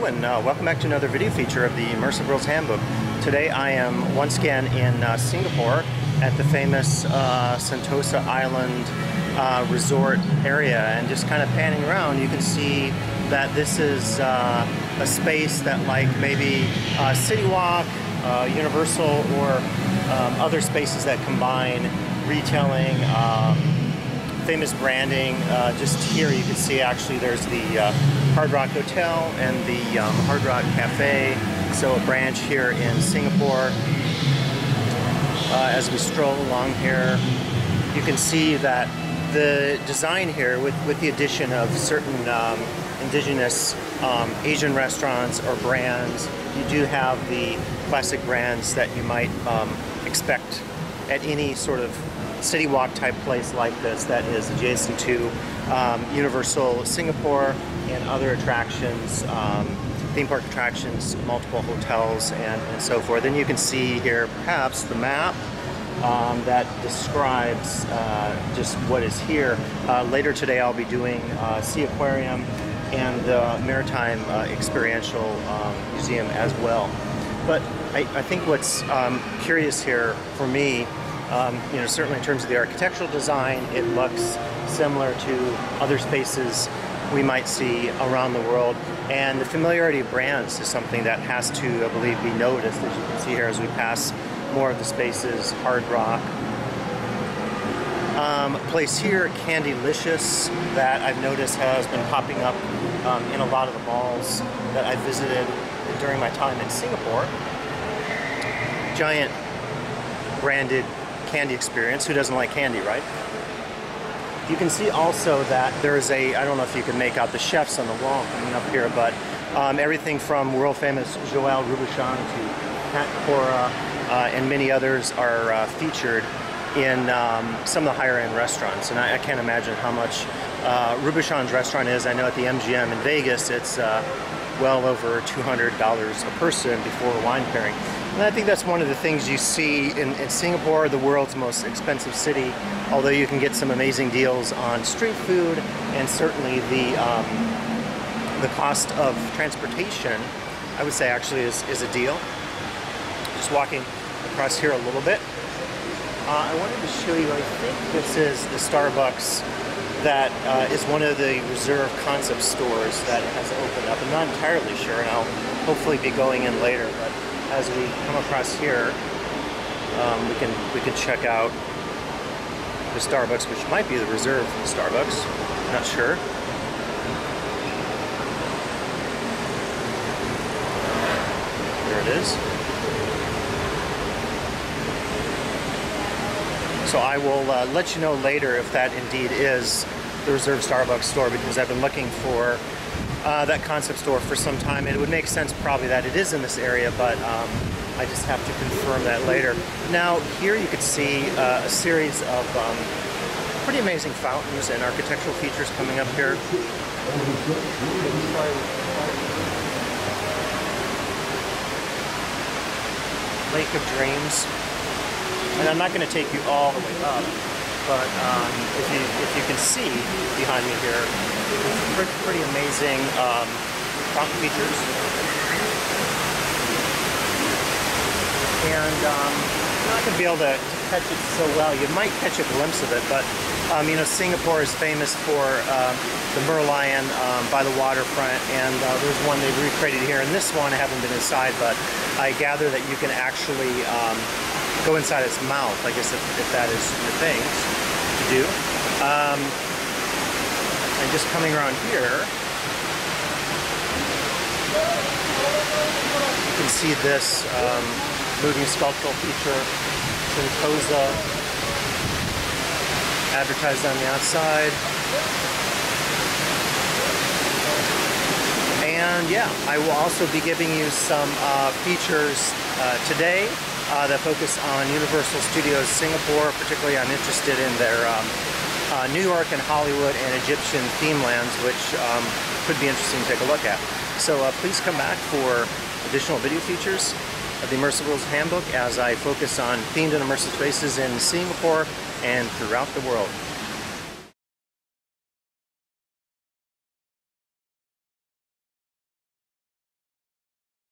and welcome back to another video feature of the Immersive World's Handbook. Today I am once again in Singapore at the famous Sentosa Island resort area, and just kind of panning around you can see that this is a space that, like maybe City Walk, Universal, or other spaces that combine retailing, famous branding. Just here you can see actually there's the Hard Rock Hotel and the Hard Rock Cafe, so a branch here in Singapore. As we stroll along here, you can see that the design here, with the addition of certain indigenous Asian restaurants or brands, you do have the classic brands that you might expect at any sort of City Walk type place like this that is adjacent to Universal Singapore and other attractions, theme park attractions, multiple hotels, and so forth. And you can see here perhaps the map that describes just what is here. Later today I'll be doing Sea Aquarium and the Maritime Experiential Museum as well. But I think what's curious here for me, you know, certainly in terms of the architectural design, it looks similar to other spaces we might see around the world. And the familiarity of brands is something that has to, I believe, be noticed, as you can see here as we pass more of the spaces. Hard Rock. A place here, Candylicious, that I've noticed has been popping up in a lot of the malls that I visited during my time in Singapore. Giant branded candy experience. Who doesn't like candy, right? You can see also that there is a, I don't know if you can make out the chefs on the wall coming up here, but everything from world famous Joël Robuchon to Pat Cora and many others are featured in some of the higher end restaurants. And I can't imagine how much Robuchon's restaurant is. I know at the MGM in Vegas it's well over $200 a person before wine pairing. And I think that's one of the things you see in Singapore, the world's most expensive city, although you can get some amazing deals on street food, and certainly the cost of transportation, I would say, actually is a deal. Just walking across here a little bit. I wanted to show you, I think this is the Starbucks that is one of the reserve concept stores that has opened up. I'm not entirely sure, and I'll hopefully be going in later, but as we come across here, we can check out the Starbucks, which might be the reserve Starbucks. I'm not sure. There it is. So I will let you know later if that indeed is the reserve Starbucks store, because I've been looking for that concept store for some time, and it would make sense probably that it is in this area, but I just have to confirm that later. Now here you can see a series of pretty amazing fountains and architectural features coming up here. Lake of Dreams. And I'm not going to take you all the way up, but if you can see behind me here, pretty amazing fountain features. And you're not going to be able to catch it so well. You might catch a glimpse of it, but you know, Singapore is famous for the Merlion by the waterfront, and there's one they've recreated here. And this one, I haven't been inside, but I gather that you can actually go inside its mouth, I guess, if that is your thing to do. And just coming around here, you can see this moving sculptural feature, Sentosa, advertised on the outside. And yeah, I will also be giving you some features today that focus on Universal Studios Singapore. Particularly, I'm interested in their New York and Hollywood and Egyptian theme lands, which could be interesting to take a look at. So please come back for additional video features of the Immersive World's Handbook as I focus on themed and immersive spaces in Singapore and throughout the world.